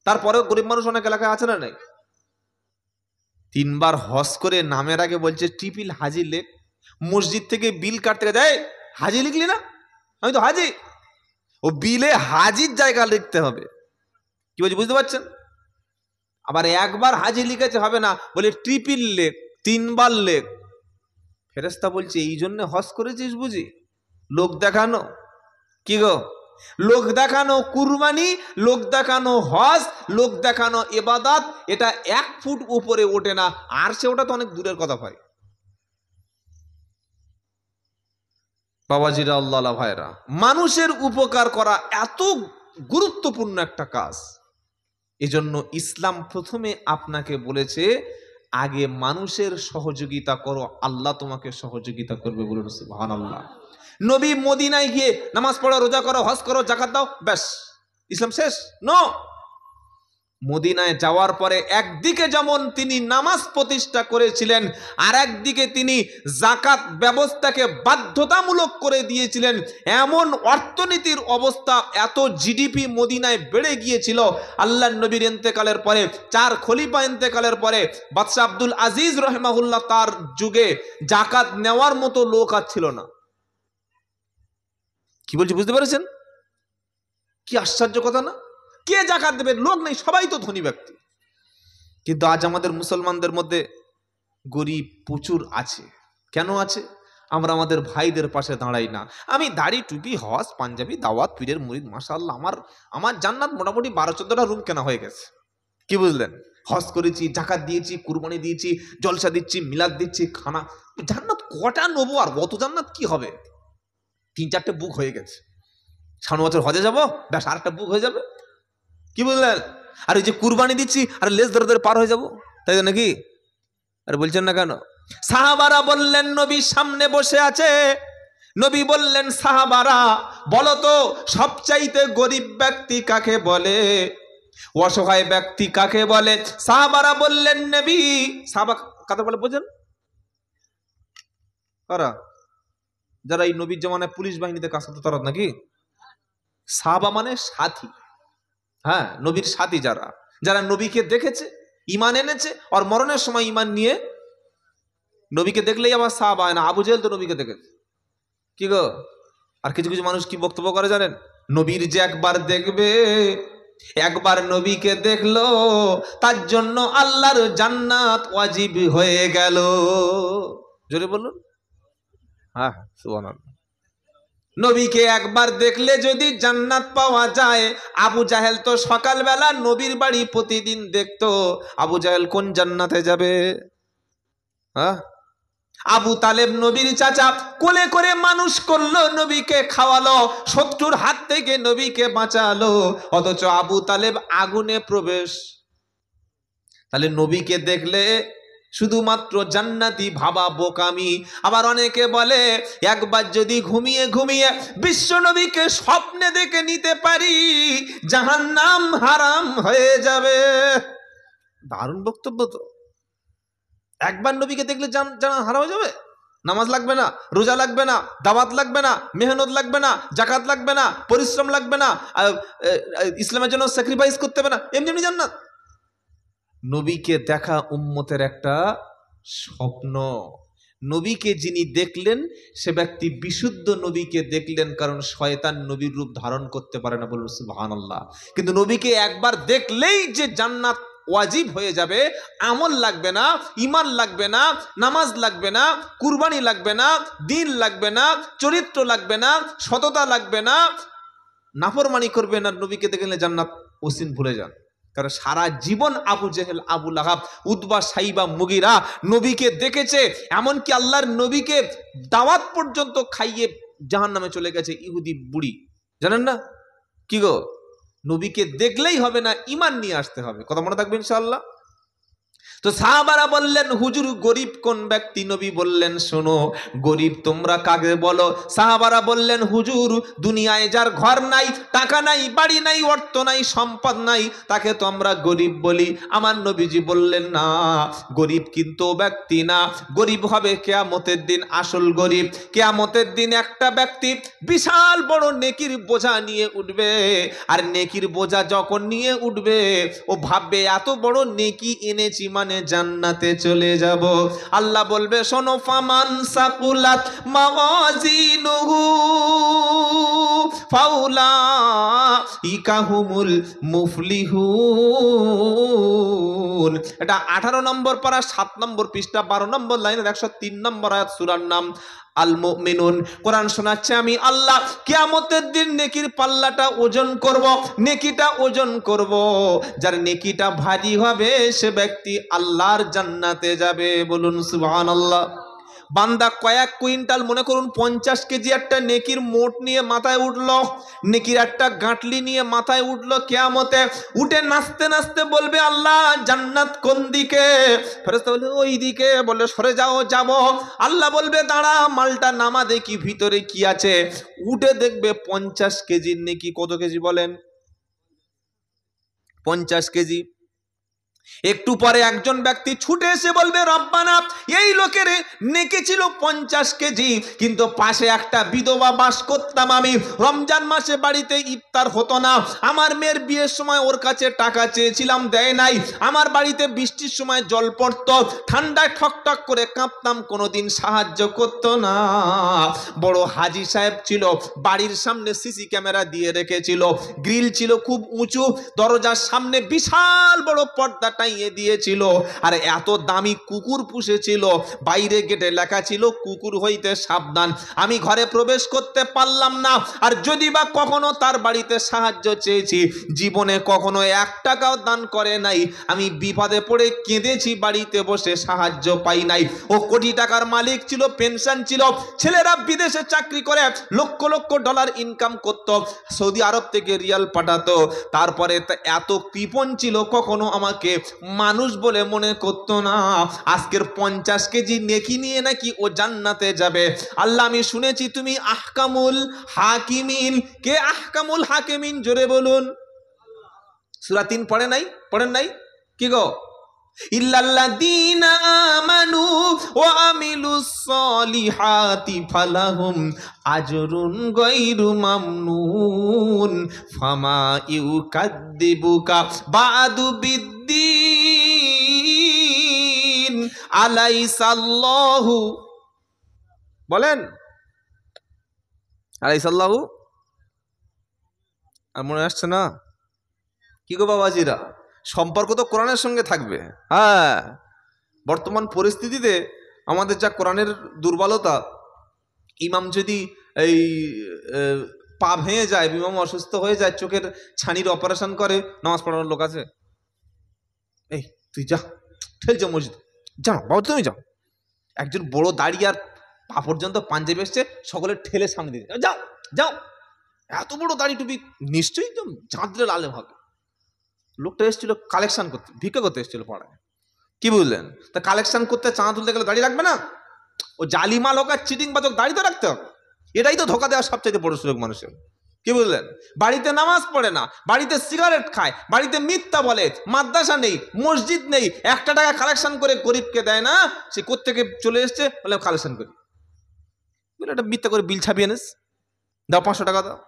তারপরেও গরিব মানুষ অনেক এলাকায় আছে না নেই? 3 বার হজ করে নামের আগে বলছে ট্রিপল হাজি লেখ। মসজিদ থেকে বিল কাটতে যায়, হাজি লিখলি না? আমি তো হাজি। ও বিলে হাজির জায়গা লিখতে হবে। কি বলছি বুঝতে পারছেন? আবার একবার হাজি লিখেছে হবে না, বলে ট্রিপল লেখ, 3 বার লেখ। ফেরেশতা বলছে এই জন্য হজ করেছিস বুঝি? লোক দেখানো। কি গো? লোক দেখানো কুরবানি, লোক দেখানো হজ, লোক দেখানো ইবাদত, এটা 1 ফুট উপরে ওঠে না, আর সে ওটা তো অনেক দূরের কথা ভাই। বাবাজিরা, আল্লাহ ভাইরা, মানুষের উপকার করা এত গুরুত্বপূর্ণ একটা কাজ। এজন্য ইসলাম প্রথমে আপনাকে বলেছে আগে মানুষের সহযোগিতা করো, আল্লাহ তোমাকে সহযোগিতা করবে। বলুন সুবহানাল্লাহ। নবী মদিনায় গিয়ে নামাজ পড়ো, রোজা করো, হজ করো, যাকাত দাও, ব্যাস ইসলাম শেষ? নো। মদিনায় যাওয়ার পরে একদিকে যেমন তিনি নামাজ প্রতিষ্ঠা করেছিলেন, আর একদিকে তিনি যাকাত ব্যবস্থাকে বাধ্যতামূলক করে দিয়েছিলেন। এমন অর্থনীতির অবস্থা, এত জিডিপি মদিনায় বেড়ে গিয়েছিল। আল্লাহর নবীর ইন্তেকালের পরে, 4 খলিফা ইন্তেকালের পরে, বাদশা আব্দুল আজিজ রহিমাহুল্লাহ তার যুগে যাকাত নেওয়ার মতো লোক আর ছিল না। কি বলছি বুঝতে পেরেছেন? কি আশ্চর্য কথা না? কে যাকাত দেবে? লোক নেই, সবাই তো ধনী ব্যক্তি। কিন্তু আজ আমাদের মুসলমানদের মধ্যে গরিব প্রচুর আছে। কেন আছে? আমরা আমাদের ভাইদের পাশে দাঁড়াই না। আমি দাড়ি টুপি হজ পাঞ্জাবি দাওয়াত পীরের মুরিদ, মাশাআল্লাহ, আমার জান্নাত মোটামুটি 12-14টা রুম কেনা হয়ে গেছে। কি বুঝলেন? হজ করেছি, যাকাত দিয়েছি, কুরবানি দিয়েছি, জলসা দিচ্ছি, মিলাদ দিচ্ছি, খানা। জান্নাত কটা নেবো? আর অত জান্নাত কি হবে? 3-4টে বুক হয়ে গেছে। সামনে বছর হজে যাবো, ব্যাস আরেকটা বুক হয়ে যাবে। কি বুঝলেন? আর এই যে কুরবানি দিচ্ছি, আর লেজ ধরে ধরে পার হয়ে যাবো, তাই তো নাকি? আর বলছেন না কেন? সাহাবারা বললেন নবী সামনে বসে আছে। নবী বললেন সাহাবারা বলো তো সবচাইতে গরিব ব্যক্তি কাকে বলে, অসহায় ব্যক্তি কাকে বলে? সাহাবারা বললেন নবী। সাহাবা কাকে বলে বোঝেন? কারা? যারা এই নবীর জামানায় পুলিশ বাহিনীতে কাজ করতো তারা নাকি? সাহাবা মানে সাথী। হ্যাঁ, নবীর সাথী, যারা যারা নবীকে দেখেছে, ঈমান এনেছে, আর মরণের সময় ঈমান নিয়ে, নবীকে দেখলেই আবার সাহাবা হয় না। আবু জেহেল তো নবীকে দেখেছে। কি গো? আর কিছু কিছু মানুষ কি বক্তব্য করে জানেন? নবীর যে একবার দেখবে, একবার নবীকে দেখলো, তার জন্য আল্লাহর জান্নাত ওয়াজিব হয়ে গেল। জোরে বলুন। হ্যাঁ, সুবহানাল্লাহ। নবীকে একবার দেখলে যদি জান্নাত পাওয়া যায়, আবু জাহেল তো সকালবেলা নবীর বাড়ি প্রতিদিন দেখতো, আবু জাহেল কোন জান্নাতে যাবে? হ্যাঁ, আবু তালেব নবীর চাচা, কোলে করে মানুষ করলো, নবীকে খাওয়ালো, শত্রুর হাত থেকে নবীকে বাঁচালো, অথচ আবু তালেব আগুনে প্রবেশ। তাহলে নবীকে দেখলে শুধুমাত্র জান্নাতি ভাবা বোকামি। আবার অনেকে বলে একবার যদি ঘুমিয়ে ঘুমিয়ে বিশ্ব নবীকে স্বপ্নে দেখে নিতে পারি জাহান্নাম হারাম হয়ে যাবে। দারুণ বক্তব্য তো। একবার নবীকে দেখলে জাহান্নাম হারাম হয়ে যাবে? নামাজ লাগবে না, রোজা লাগবে না, দাওয়াত লাগবে না, মেহনত লাগবে না, জাকাত লাগবে না, পরিশ্রম লাগবে না, ইসলামের জন্য স্যাক্রিফাইস করতে হবে না, এমনি এমনি জান্নাত। নবীকে দেখা উম্মতের একটা স্বপ্ন। নবীকে যিনি দেখলেন সে ব্যক্তি বিশুদ্ধ নবীকে দেখলেন, কারণ শয়তান নবীর রূপ ধারণ করতে পারে না, বলুন সুবহানাল্লাহ। কিন্তু নবীকে একবার দেখলেই যে জান্নাত ওয়াজিব হয়ে যাবে, আমল লাগবে না, ঈমান লাগবে না, নামাজ লাগবে না, কুরবানি লাগবে না, দিন লাগবে না, চরিত্র লাগবে না, সততা লাগবে না, নাফরমানি করবে না, নবীকে দেখলে জান্নাত ওসিন ভুলে যান। কারণ সারা জীবন আবু জেহেল, আবু লাহাব, উতবা, সাইবা, মুগিরা নবীকে দেখেছে, এমনকি আল্লাহর নবীকে দাওয়াত পর্যন্ত খাইয়ে জাহান্নামে চলে গেছে ইহুদি বুড়ি, জানেন না? কি গো, নবীকে দেখলেই হবে না, ঈমান নিয়ে আসতে হবে। কথা মনে থাকবে ইনশাআল্লাহ। তো সাহাবারা বললেন, হুজুর গরিব কোন ব্যক্তি? নবী বললেন, শোনো, গরিব তোমরা কাকে বলো? সাহাবারা বললেন, হুজুর দুনিয়ায় যার ঘর নাই, টাকা নাই, বাড়ি নাই, অর্থ নাই, সম্পদ নাই, তাকে তো আমরা গরিব বলি। আমার নবীজি বললেন, না, গরিব কিন্তু ব্যক্তি না, গরিব হবে কিয়ামতের দিন আসল গরিব। কিয়ামতের দিন একটা ব্যক্তি বিশাল বড় নেকির বোঝা নিয়ে উঠবে, আর নেকির বোঝা যখন নিয়ে উঠবে ও ভাববে এত বড় নেকি এনেছি মানে জান্নাতে চলে যাব। আল্লাহ বলবে, শোনো, ফামান সাকুলাত মাওয়াজিনুহু ফাউলাইকা হুমুল মুফলিহুন। এটা 18 নম্বর পারা 7 নম্বর পৃষ্ঠা 12 নম্বর লাইনের 103 নম্বর আয়াত, সূরার নাম আল মুমিনুন। কোরআন শোনাচ্ছে আমি আল্লাহ কিয়ামতের দিন নেকির পাল্লাটা ওজন করব, নেকিটা ওজন করব। যার নেকিটা ভারী হবে সে ব্যক্তি আল্লাহর জান্নাতে যাবে, বলুন সুবহানাল্লাহ। বান্দা কয়েক কুইন্টাল, মনে করুন 50 কেজি একটা নেকির মোট নিয়ে মাথায় উঠলো, নেকির একটা গাঁটলি নিয়ে মাথায় উঠলো, কিয়ামতে উঠে নাচতে নাচতে বলবে, আল্লাহ জান্নাত কোন দিকে? ফেরেশতা বলবে, ওই দিকে। বলে, সরে যাও, যাব। আল্লাহ বলবে, দাঁড়া, মালটা নামা দেখি ভিতরে কি আছে। উঠে দেখবে 50 কেজির নেকি। কত কেজি বলেন? 50 কেজি। একটু পরে একজন ব্যক্তি ছুটে এসে বলবে, রব্বানা, এই লোকের নেকি ছিল 50 কেজি, কিন্তু পাশে একটা বিধবা বাস করতাম আমি, রমজান মাসে বাড়িতে ইফতার হতো না, আমার মেয়ের বিয়ের সময় ওর কাছে টাকা চেয়েছিলাম, দেয় নাই, আমার বাড়িতে বৃষ্টির সময় জল পড়তো, ঠান্ডায় ঠকঠক করে কাঁপতাম, কোনোদিন সাহায্য করতো না। বড় হাজি সাহেব ছিল, বাড়ির সামনে সিসি ক্যামেরা দিয়ে রেখেছিল, গ্রিল ছিল খুব উঁচু, দরজার সামনে বিশাল বড় পর্দা টাইয়ে দিয়েছিল, আর এত দামি কুকুর পুষেছিল, বাইরে গেটে লেখা ছিল কুকুর হইতে সাবধান। আমি ঘরে প্রবেশ করতে পারলাম না, আর যদি বা কখনো তার বাড়িতে সাহায্য চেয়েছি, জীবনে কখনো 1 টাকাও দান করে নাই। আমি বিপদে পড়ে কেঁদেছি, বাড়িতে বসে সাহায্য পাই নাই। ও কোটি টাকার মালিক ছিল, পেনশন ছিল, ছেলেরা বিদেশে চাকরি করে লক্ষ লক্ষ ডলার ইনকাম করত, সৌদি আরব থেকে রিয়াল পাঠাতো, তারপরে এত কৃপণ ছিল, কখনো আমাকে মানুষ বলে মনে করতো না। আজকের 50 কেজি নেকি নিয়ে নাকি ও জান্নাতে যাবে। আল্লাহ, আমি শুনেছি তুমি আহকামুল হাকিমিন। কে আহকামুল হাকিমিন? জোরে বলুন। সূরা 3 পড়েন নাই? কি গো? ইল্লাল্লাযীনা আমানু ওয়া আমিলুস সলিহাতি ফালাহুম আজরুন গায়রু মামনুন ফামা ইউকাদ্দিবুকা বাদু বিদ্দিন আলাইসাল্লাহু, বলেন আলাইসাল্লাহু। আর মনে আসছে না? কি গো বাবাজিরা, সম্পর্ক তো কোরআনের সঙ্গে থাকবে। হ্যাঁ, বর্তমান পরিস্থিতিতে আমাদের যা কোরআনের দুর্বলতা, ইমাম যদি এই পা ভেঙে যায়, ইমাম অসুস্থ হয়ে যায়, চোখের ছানির অপারেশন করে, নামাজ পড়ানোর লোক আছে? এই তুই যা, ঠেল যা মসজিদ, যাও বাবা, তুমি যাও। একজন বড় দাড়ি আর পা পর্যন্ত পাঞ্জাবি এসছে, সকলে ঠেলে সামনে দিয়ে যাও যাও, এত বড় দাড়ি টুপি, নিশ্চয়ই একদম চাঁদরে লালে হবে। লোকটা এসেছিল কালেকশন করতে, ভিক্ষা করতে এসেছিল পাড়ায়, কি বুঝলেন? তা কালেকশন করতে চাঁদা তুলতে গেলে দাড়ি রাখবে না? ও জালিমাল হোক আর চিটিং বাজক, দাড়ি তো রাখতে হবে। এটাই তো ধোকা দেওয়ার সবচেয়ে বড় সুযোগ মানুষের, কি বুঝলেন? বাড়িতে নামাজ পড়ে না, বাড়িতে সিগারেট খায়, বাড়িতে মিথ্যা বলে, মাদ্রাসা নেই, মসজিদ নেই, 1 টাকা কালেকশন করে গরিবকে দেয় না, সে কোত্থেকে চলে এসছে বলে কালেকশন করি, বলে একটা মিথ্যা করে বিল ছাপিয়ে নিস, দাও 500 টাকা দাও।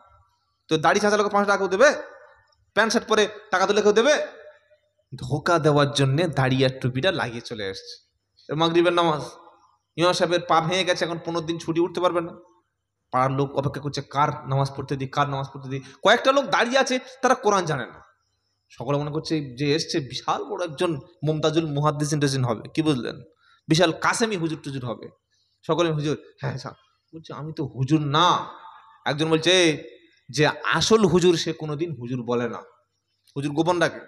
তো দাড়ি ছাঁচা লোক 500 টাকা কেউ দেবে? প্যান্ট শার্ট পরে টাকা তুলে কেউ দেবে? ধোকা দেওয়ার জন্য দাড়ি আর টুপিটা লাগিয়ে চলে এসছে। মাগরিবের নামাজ, ইমাম সাহেবের পা ভেঙে গেছে, এখন 15 দিন ছুটি, উঠতে পারবে না। পাড়ার লোক অপেক্ষা করছে, কার নামাজ পড়তে দিই, কার নামাজ পড়তে দিই। কয়েকটা লোক দাঁড়িয়ে আছে, তারা কোরআন জানে না। সকলে মনে করছে যে এসছে বিশাল বড় একজন মুমতাজুল মুহাদ্দিসিন টাজিন হবে, কি বুঝলেন? বিশাল কাসেমি হুজুর টুজুর হবে। সকলে হুজুর, হ্যাঁ বলছে আমি তো হুজুর না। একজন বলছে যে আসল হুজুর সে কোনোদিন হুজুর বলে না, হুজুর গোপন রাখে।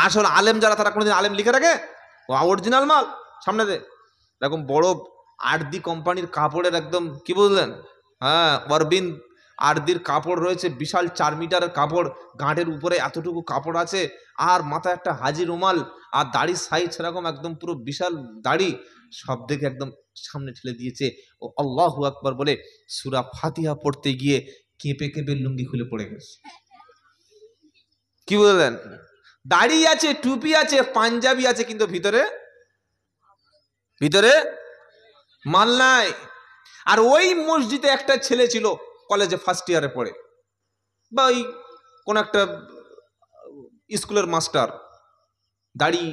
আসল আলেম যারা, তারা কোনোদিন আলেম লিখে রাখে? ও অরিজিনাল মাল সামনে দে। এরকম বড় আরদি কোম্পানির কাপড়ের একদম, কি বুঝলেন, হ্যাঁ, অরবিন্দ আরদির কাপড় রয়েছে, বিশাল 4 মিটারের কাপড়, গাঁটের উপরে এতটুকু কাপড় আছে, আর মাথায় একটা হাজি রুমাল, আর দাড়ি সাইজ সেরকম একদম পুরো বিশাল দাড়ি, সব দেখে একদম সামনে ঠেলে দিয়েছে। ও আল্লাহু আকবার বলে সূরা ফাতিহা পড়তে গিয়ে কেঁপে কেঁপে লুঙ্গি খুলে পড়ে গেছে, কি বুঝলেন? দাড়ি আছে, টুপি আছে, পাঞ্জাবি আছে, কিন্তু ভিতরে ভিতরে মাল নাই। আর ওই মসজিদে একটা ছেলে ছিল, কলেজে ফার্স্ট ইয়ারে পড়ে, বা ওই কোন একটা স্কুলের মাস্টার, দাড়ি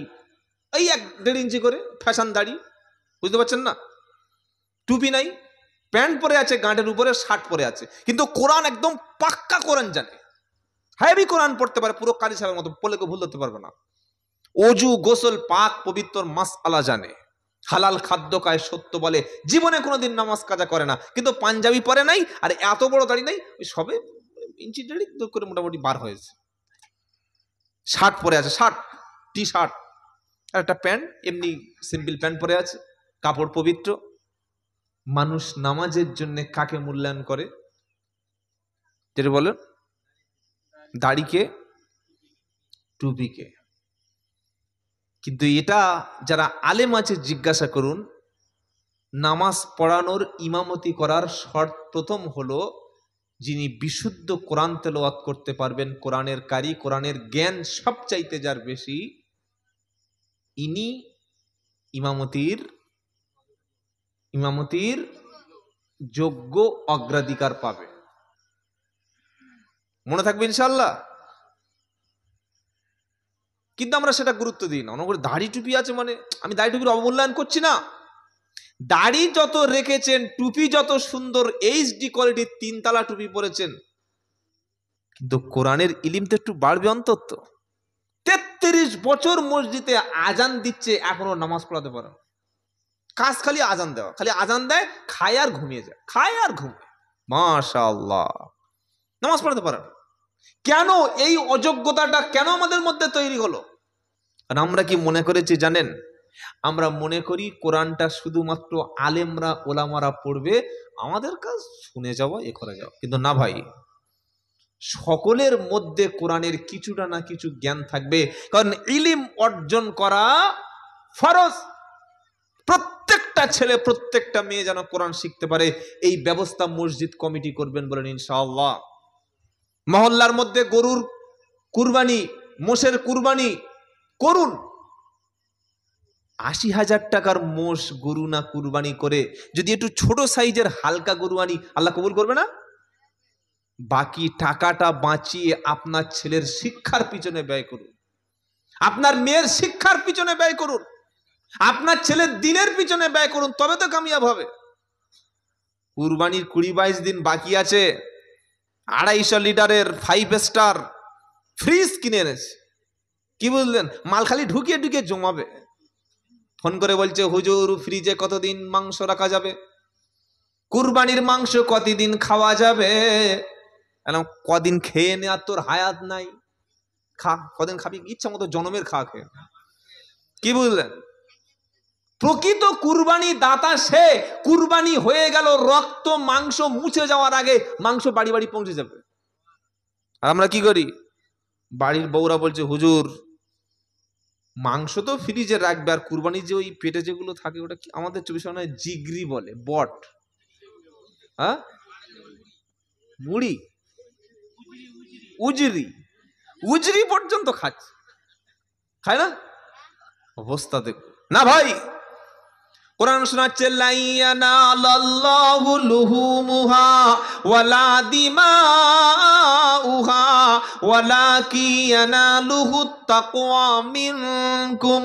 এই 1-1.5 ইঞ্চি করে ফ্যাশন দাড়ি, বুঝতে পারছেন না? টুপি নাই, প্যান্ট পরে আছে, গাঁটের উপরে শার্ট পরে আছে, কিন্তু কোরআন একদম পাক্কা কোরআন জানে, হেভি কোরআন পড়তে পারে, পুরো কারি সাহেবের মতো, বলে কেউ ভুল ধরতে পারবে না। অজু গোসল পাক পবিত্র মাসআলা জানে, হালাল খাদ্য খায়, সত্য বলে, জীবনে কোনোদিন নামাজ কাজা করে না, কিন্তু পাঞ্জাবি পরে নাই, আর এত বড় দাড়ি নাই, ওই সবে ইঞ্চি দাড়ি করে মোটামুটি বার হয়েছে। শার্ট পরে আছে, শার্ট টি শার্ট, আর একটা প্যান্ট, এমনি সিম্পল প্যান্ট পরে আছে, কাপড় পবিত্র। মানুষ নামাজের জন্য কাকে মূল্যায়ন করে? যেটা বলেন, দাড়িকে, টুপিকে। কিন্তু এটা যারা আলেম আছে জিজ্ঞাসা করুন, নামাজ পড়ানোর ইমামতি করার শর্ত প্রথম হলো যিনি বিশুদ্ধ কোরআন তেলাওয়াত করতে পারবেন, কোরআনের কারি, কোরআনের জ্ঞান সবচাইতে যার বেশি, ইনি ইমামতির যোগ্য অগ্রাধিকার পাবে। মনে থাকবে ইনশাআল্লাহ। কিন্তু আমরা সেটা গুরুত্ব দিই না, অনেক দাড়ি টুপি আছে মানে আমি দাড়ি টুপির অবমূল্যায়ন করছি না। দাড়ি যত রেখেছেন, টুপি যত সুন্দর HD কোয়ালিটির 3 তালা টুপি পরেছেন, কিন্তু কোরআনের ইলিম তো একটু বাড়বে অন্তত। 33 বছর মসজিদে আজান দিচ্ছে, এখনো নামাজ পড়াতে পারে, কাজ খালি আজান দেওয়া, খালি আজান দেয়, খায় আর ঘুমিয়ে যায়, খায় আর ঘুমায়, মাশাআল্লাহ, নামাজ পড়াতে পারে না। কেন এই অযোগ্যতাটা কেন আমাদের মধ্যে তৈরি হলো? আর আমরা কি মনে করেছি জানেন? আমরা মনে করি কোরআনটা শুধুমাত্র আলেমরা ওলামারা পড়বে, আমাদের কাজ শুনে যাওয়া, এ করে যাওয়া। কিন্তু না ভাই, সকলের মধ্যে কোরআনের কিছুটা না কিছু জ্ঞান থাকবে, কারণ ইলিম অর্জন করা ফরজ। প্রত্যেকটা ছেলে প্রত্যেকটা মেয়ে যেন কোরআন শিখতে পারে, এই ব্যবস্থা মসজিদ কমিটি করবেন বলেন ইনশাআল্লাহ। মহল্লার মধ্যে গরুর কুরবানি, মোষের কুরবানি করুন। 80,000 টাকার মোষ গরু না কুরবানি করে যদি একটু ছোট সাইজের হালকা গরু আনি, আল্লাহ কবুল করবে না? বাকি টাকাটা বাঁচিয়ে আপনার ছেলের শিক্ষার পিছনে ব্যয় করুন, আপনার মেয়ের শিক্ষার পিছনে ব্যয় করুন, আপনার ছেলের দিনের পিছনে ব্যয় করুন, তবে তো কামিয়াব হবে। কুরবানির 20-22 দিন বাকি আছে, 250 লিটারের 5 স্টার ফ্রিজ কিনে এনেছে, কি বুঝলেন? মাল খালি ঢুকিয়ে ঢুকিয়ে জমাবে। ফোন করে বলছে হুজুর ফ্রিজে কতদিন মাংস রাখা যাবে, কুরবানির মাংস কতদিন খাওয়া যাবে? কদিন খেয়ে নে, আর তোর হায়াত নাই, খা, কদিন খাবি ইচ্ছা মতো, জনমের খা খেয়ে, কি বুঝলেন? প্রকৃত কুরবানি দাতা সে, কুরবানি হয়ে গেল, রক্ত মাংস মুছে যাওয়ার আগে মাংস বাড়ি বাড়ি পৌঁছে যাবে। আর আমরা কি করি? বাড়ির বউরা বলছে হুজুর মাংস তো ফ্রিজে রাখবে, আর কুরবানি যে ওই পেটে যেগুলো থাকে ওটা কি আমাদের 24 ঘন্টায় জিগরি বলে, বট, হ্যাঁ মুড়ি, উজরি, উজরি পর্যন্ত খাচ্ছে, খায় না? অবস্থা দেখো না ভাই। কোরআন শোনাচ্ছে লাইয়ানালাল্লাহু লুহুমুহা ওয়ালা দিমাউহা ওয়ালাকিন ইয়ানালুহুত তাকওয়া মিনকুম।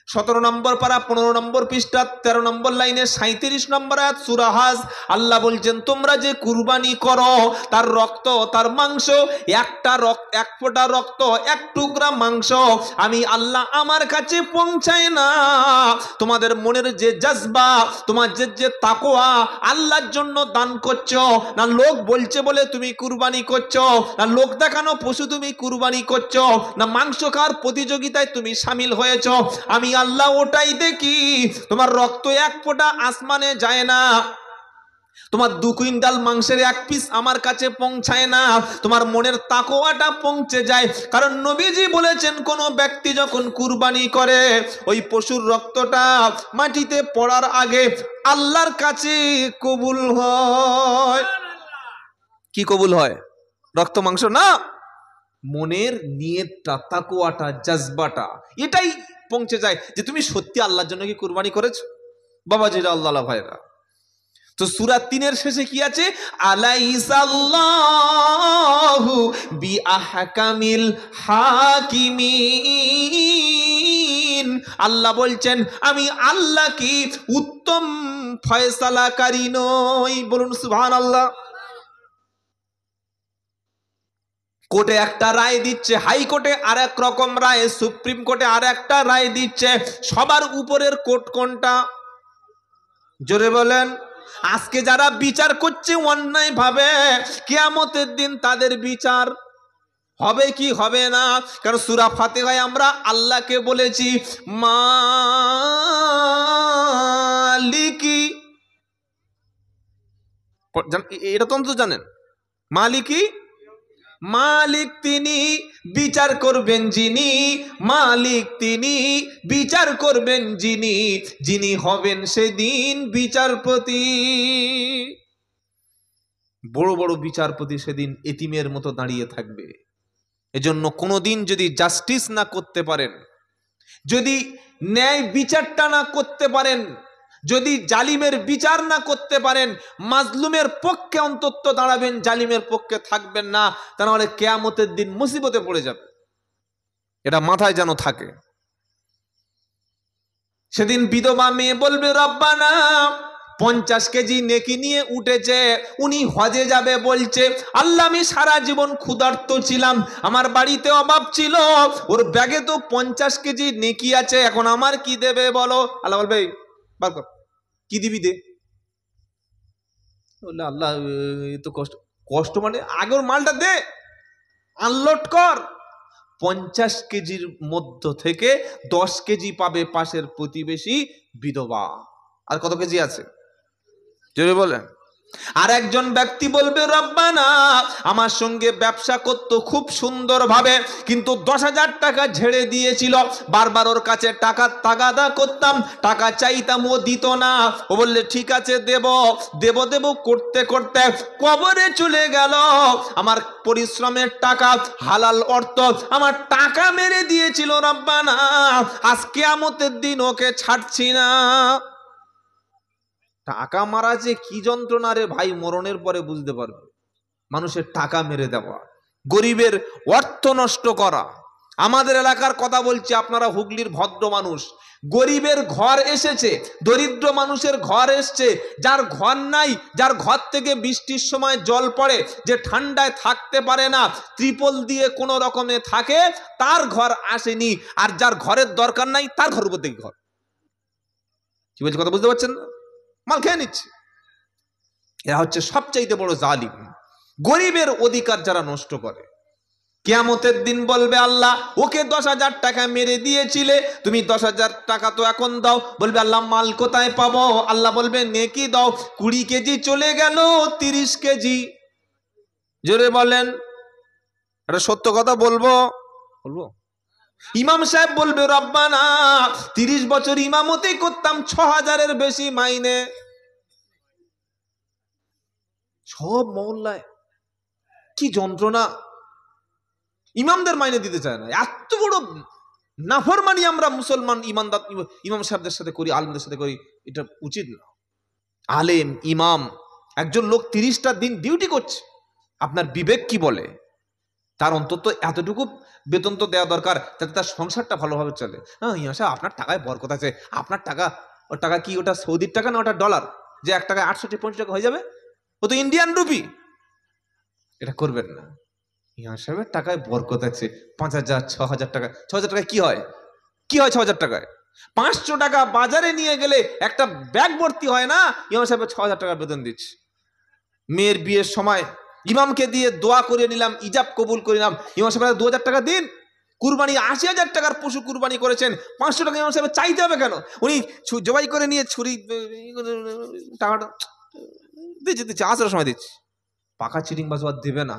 17 নম্বর পারা 15 নম্বর পৃষ্ঠা 13 নম্বর লাইনে 37 নম্বর আয়াত সূরা হাজ। আল্লাহ বলছেন তোমরা যে কুরবানি করো তার রক্ত তার মাংস, এক ফোঁটা রক্ত এক টুকরা মাংস আমি আল্লাহ আমার কাছে পৌঁছায় না। তোমাদের মনের যে জজবা, তোমার যে তাকওয়া আল্লাহর জন্য দান করছো, না লোক বলছে বলে তুমি কুরবানি করছো, না লোক দেখানো পশু তুমি কুরবানি করছো, না মাংস খাওয়ার প্রতিযোগিতায় তুমি শামিল হয়েছো, আমি আল্লাহ ওটাই দেখি। তোমার রক্ত এক ফোঁটা আসমানে যায় না, তোমার 2 কুইন্টাল মাংসের এক পিস আমার কাছে পৌঁছায় না, তোমার মনের তাকওয়াটা পৌঁছে যায়। কারণ নবীজি বলেছেন কোন ব্যক্তি যখন কুরবানি করে ওই পশুর রক্তটা মাটিতে পড়ার আগে আল্লাহর কাছে কবুল হয়। কি কবুল হয়? রক্ত মাংস না, মনের নিয়তটা, তাকওয়াটা, জজবাটা, এটাই পৌঁছে যায় যে তুমি সত্যি আল্লাহর জন্য কি কুরবানি করেছো। বাবা যেটা আল্লাহ ভাইরা, তো সূরা 3-এর শেষে কি আছে? আলাইসাল্লাহু বিআহকামিল হাকিমিন। আল্লাহ বলছেন আমি আল্লাহ কি উত্তম ফয়সালাকারী নই? বলুন সুবহানাল্লাহ। কোর্টে একটা রায় দিচ্ছে, হাইকোর্টে আর এক রকম রায়, সুপ্রিম কোর্টে আর একটা রায় দিচ্ছে। সবার উপরের কোর্ট কোনটা? জোরে বলেন। আজকে যারা বিচার করছে অন্যায় ভাবে, কিয়ামতের দিন তাদের বিচার হবে কি হবে না? কারণ সূরা ফাতিহায় আমরা আল্লাহকে বলেছি মালিকি, এটা তো জানেন, মালিকি, মালিক তিনি, বিচার করবেন যিনি, মালিক তিনি, বিচার করবেন যিনি, যিনি হবেন সেদিন বিচারপতি। বড় বড় বিচারপতি সেদিন এতিমের মতো দাঁড়িয়ে থাকবে। এজন্য কোনোদিন যদি জাস্টিস না করতে পারেন, যদি ন্যায় বিচারটা না করতে পারেন, যদি জালিমের বিচার না করতে পারেন, মাজলুমের পক্ষে অন্তত দাঁড়াবেন, জালিমের পক্ষে থাকবেন না, তা নাহলে কিয়ামতের দিন মুসিবতে পড়ে যাবে। এটা মাথায় যেন থাকে। সেদিন বিধবা মেয়ে বলবে রব্বানা 50 কেজি নেকি নিয়ে উঠেছে, উনি হজে যাবে বলছে, আল্লাহ আমি সারা জীবন ক্ষুধার্ত ছিলাম, আমার বাড়িতে অভাব ছিল, ওর ব্যাগে তো 50 কেজি নেকি আছে, এখন আমার কি দেবে বলো? আল্লাহ বলবে কি দিবি দে। বললে আল্লাহ তো কষ্ট মানে আগে ওর মালটা দে, আনলোড কর। 50 কেজির মধ্য থেকে 10 কেজি পাবে পাশের প্রতিবেশী বিধবা। আর কত কেজি আছে জোরে বলেন। আর একজন ব্যক্তি বলবে রব্বানা আমার সঙ্গে ব্যবসা করতো খুব সুন্দরভাবে, কিন্তু 10,000 টাকা ঝেড়ে দিয়েছিল, বারবার ওর কাছে টাকা তাগাদা করতাম, টাকা চাইতাম, ও দিত না। ও বললে ঠিক আছে দেব দেব দেব করতে করতে কবরে চলে গেল। আমার পরিশ্রমের টাকা, হালাল অর্থ, আমার টাকা মেরে দিয়েছিল রব্বানা, আজ কিয়ামতের দিন ওকে ছাড়ছি না। টাকা মারা যে কি যন্ত্রণা রে ভাই, মরণের পরে বুঝতে পারবে। মানুষের টাকা মেরে দেওয়া, গরিবের অর্থ নষ্ট করা। আমাদের এলাকার কথা বলছি, আপনারা হুগলির ভদ্র মানুষ, গরিবের ঘর এসেছে, দরিদ্র মানুষের ঘর এসছে, যার ঘর নাই, যার ঘর থেকে বৃষ্টির সময় জল পড়ে, যে ঠান্ডায় থাকতে পারে না, ত্রিপল দিয়ে কোনো রকমে থাকে, তার ঘর আসেনি। আর যার ঘরের দরকার নাই তার ঘর উপর থেকে ঘর। কি বলছে কথা বুঝতে পারছেন না? মাল খেয়ে নিচ্ছে। এরা হচ্ছে সবচাইতে বড় জালিম, গরিবের অধিকার যারা নষ্ট করে। কিয়ামতের দিন বলবে আল্লাহ, ওকে 10,000 টাকা মেরে দিয়েছিলে, তুমি 10,000 টাকা তো এখন দাও। বলবে আল্লাহ মাল কোথায় পাবো? আল্লাহ বলবে নেকি দাও। 20 কেজি চলে গেল 30 কেজি। জোরে বলেন, এটা সত্য কথা বলবো বলবো ইমাম সাহেব বলবে রব্বানা 30 বছর ইমামতি করতাম, 6,000-এর বেশি মাইনে। সব মহল্লায় কি যন্ত্রণা, ইমামদের মাইনে দিতে চায় না। এত বড় নাফরমানি আমরা মুসলমান ইমানদার ইমাম সাহেবদের সাথে করি, আলেমদের সাথে করি, এটা উচিত না। আলেম ইমাম একজন লোক 30টা দিন ডিউটি করছে, আপনার বিবেক কি বলে? তার অন্তত এতটুকু বেতন তো দেওয়া দরকার যাতে তার সংসারটা ভালোভাবে চলে। হ্যাঁ ইমাম সাহেব আপনার টাকায় বরকত আছে, আপনার টাকা, ওর টাকা কি ওটা সৌদির টাকা না ওটা ডলার, যে 1 টাকায় 68-50 টাকা হয়ে যাবে, ও তো ইন্ডিয়ান রুপি। এটা করবেন না। ইমাম সাহেবের টাকায় বরকত আছে। 5,000 6,000 টাকা, 6,000 টাকায় কি হয়? কি হয় 6,000 টাকায়? 500 টাকা বাজারে নিয়ে গেলে একটা ব্যাগ ভর্তি হয় না। ইমাম সাহেবের 6,000 টাকা বেতন দিচ্ছে। মেয়ের বিয়ের সময় ইমামকে দিয়ে দোয়া করে নিলাম, ইজাব কবুল করে নিলাম, ইমাম সাহেব 2,000 টাকা দিন। কুরবানি 80,000 টাকার পশু কুরবানি করেছেন, 500 টাকা ইমাম সাহেব চাইতে হবে কেন? উনি জবাই করে নিয়ে ছুরি টাকাটা দিচ্ছে, আসার সময় দিচ্ছে। পাকা চিটিং বাজ দেবে না,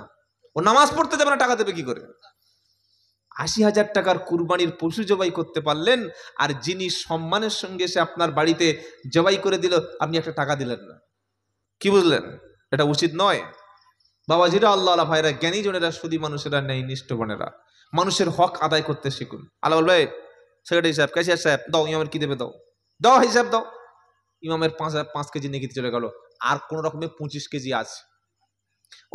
ও নামাজ পড়তে যাবে না, টাকা দেবে কি করে? 80,000 টাকার কুরবানির পশু জবাই করতে পারলেন, আর যিনি সম্মানের সঙ্গে সে আপনার বাড়িতে জবাই করে দিল, আপনি একটা টাকা দিলেন না। কি বুঝলেন? এটা উচিত নয়। বাবাজিরা, আল্লাহ আল্লাহ ভাইরা, জ্ঞানী জনেরা, সুদী মানুষেরা, নেই নিষ্ঠ বোনেরা, মানুষের হক আদায় করতে শিখুন। আল্লাহ বলবে সেক্রেটারি সাহেব, ক্যাশিয়ার সাহেব, দাও ইমামের কি দেবে, দাও দাও হিসাব দাও। ইমামের 5 কেজি নেকিতে চলে গেল, আর কোন রকমের 25 কেজি আছে।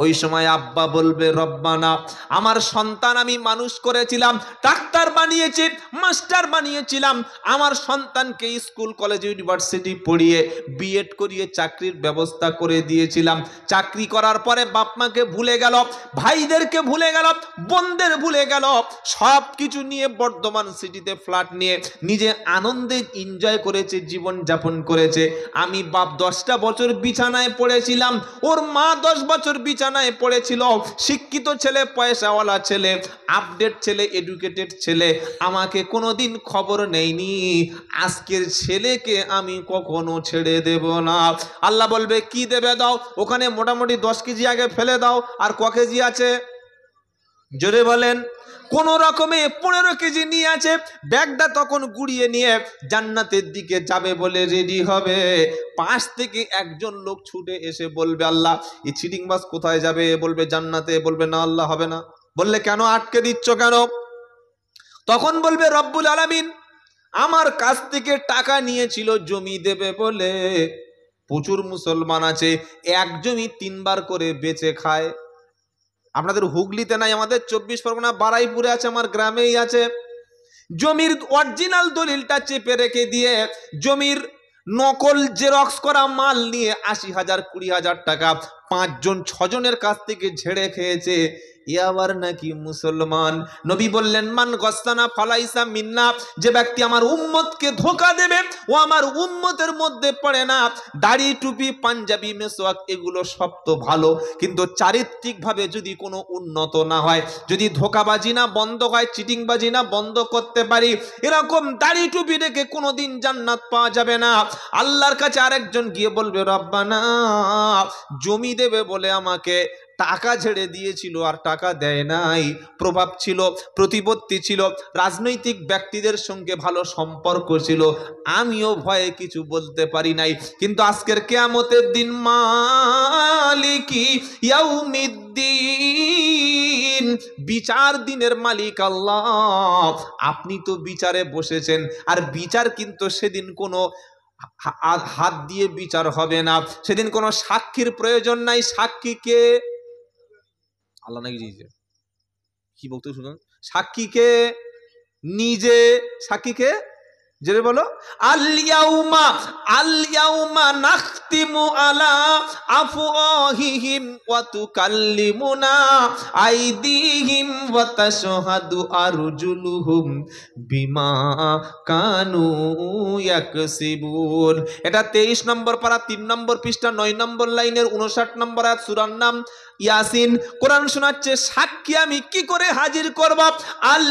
ওই সময় আব্বা বলবে রব্বানা, আমার সন্তান আমি মানুষ করেছিলাম, ডাক্তার বানিয়েছি, মাস্টার বানিয়েছিলাম, আমার সন্তানকে স্কুল কলেজ ইউনিভার্সিটি পড়িয়ে বিএড করিয়ে চাকরির ব্যবস্থা করে দিয়েছিলাম। চাকরি করার পরে বাপ মাকে ভুলে গেল, ভাইদেরকে ভুলে গেল, বোনদের ভুলে গেল, সব কিছু নিয়ে বর্ধমান সিটিতে ফ্ল্যাট নিয়ে নিজে আনন্দে এনজয় করেছে, জীবন যাপন করেছে। আমি বাপ 10টা বছর বিছানায় পড়েছিলাম, ওর মা 10 বছর বিছানায় পড়েছিল। শিক্ষিত ছেলে, পয়সাওয়ালা ছেলে, আপডেট ছেলে, এডুকেটেড ছেলে, আমাকে কোনোদিন খবর নেয়নি। আজকের ছেলেকে আমি কখনো ছেড়ে দেব না। আল্লাহ বলবে কি দেবে, দাও। ওখানে মোটামুটি 10 কেজি আগে ফেলে দাও, আর ক কেজি আছে জোরে বলেন? কোন রকমে 15 কেজি নিয়ে আছে। ব্যাগটা তখন গুড়িয়ে নিয়ে জান্নাতের দিকে যাবে বলে রেডি হবে। পাশ থেকে একজন লোক ছুটে এসে বলবে আল্লাহ, এই চিটিং বাস কোথায় যাবে? বলবে জান্নাতে। বলবে না আল্লাহ, হবে না। বললে কেন আটকে দিচ্ছ কেন? তখন বলবে রব্বুল আলামিন আমার কাছ থেকে টাকা নিয়েছিল জমি দেবে বলে। প্রচুর মুসলমান আছে এক জমি 3 বার করে বেচে খায়। আপনাদের হুগলিতে নাই, আমাদের 24 পরগনা বারাইপুরে আছে, আমার গ্রামেই আছে। জমির অরিজিনাল দলিলটা চেপে রেখে দিয়ে জমির নকল জেরক্স করা মাল নিয়ে 80,000 20,000 টাকা 5 জন 6 জনের কাছ থেকে ঝেড়ে খেয়েছে। এ আবার নাকি মুসলমান? নবী বললেন মান গসানা ফালাইসা মিন্না, যে ব্যক্তি আমার উম্মতকে ধোঁকা দেবে ও আমার উম্মতের মধ্যে পড়ে না। দাড়ি, টুপি, পাঞ্জাবি, মেসওয়াক এগুলো সব তো ভালো, কিন্তু চারিত্রিকভাবে যদি কোনো উন্নত না হয়, যদি ধোঁকাবাজি না বন্ধ হয়, চিটিংবাজি না বন্ধ করতে পারি, এরকম দাড়ি টুপি রেখে কোনোদিন জান্নাত পাওয়া যাবে না। আল্লাহর কাছে আরেকজন গিয়ে বলবে রব্বানা জমি দেবে বলে আমাকে টাকা ঝেড়ে দিয়েছিল, আর টাকা দেয় নাই। প্রভাব ছিল, প্রতিপত্তি ছিল, রাজনৈতিক ব্যক্তিদের সঙ্গে ভালো সম্পর্ক ছিল, আমিও ভয়ে কিছু বলতে পারি নাই। কিন্তু আজকের কিয়ামতের দিন মালিকি ইয়াউমিদ্দিন, বিচার দিনের মালিক আল্লাহ, আপনি তো বিচারে বসেছেন, আর বিচার কিন্তু সেদিন কোনো হাত দিয়ে বিচার হবে না। সেদিন কোনো সাক্ষীর প্রয়োজন নাই। সাক্ষীকে আল্লাহ নাকি দিয়েছে, কি বলতে শুনুন, সাক্ষীকে নিজে, সাক্ষীকে জেরে বলো, আল ইয়াউমা নাখতিমু আলা আফওয়াহিহিম ওয়া তুকাল্লিমুনা আইদিহিম ওয়া তাশহাদু আরজুলুহুম বিমা কানু ইয়াকসিবুন। এটা 23 নম্বর পারা 3 নম্বর পৃষ্ঠা 9 নম্বর লাইনের 59 নম্বর আয়াত, সূরার নাম ইয়াসিন। কোরআন শোনাচ্ছে সাক্ষী আমি কি করে হাজির করব। আল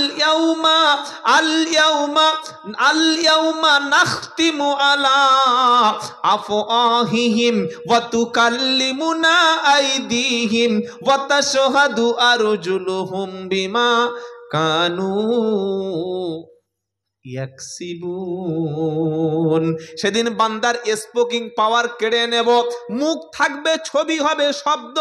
ইয়াউমা নাখতিমু আলা আফওয়াহিহিম ওয়া তুকাল্লিমুনা আইদিহিম ওয়া তাশহাদু আরজুলুহুম বিমা কানু ইয়াকসিবুন। সেদিন বান্দার স্পোকিং পাওয়ার কেড়ে নেব, মুখ থাকবে, ছবি হবে শব্দ।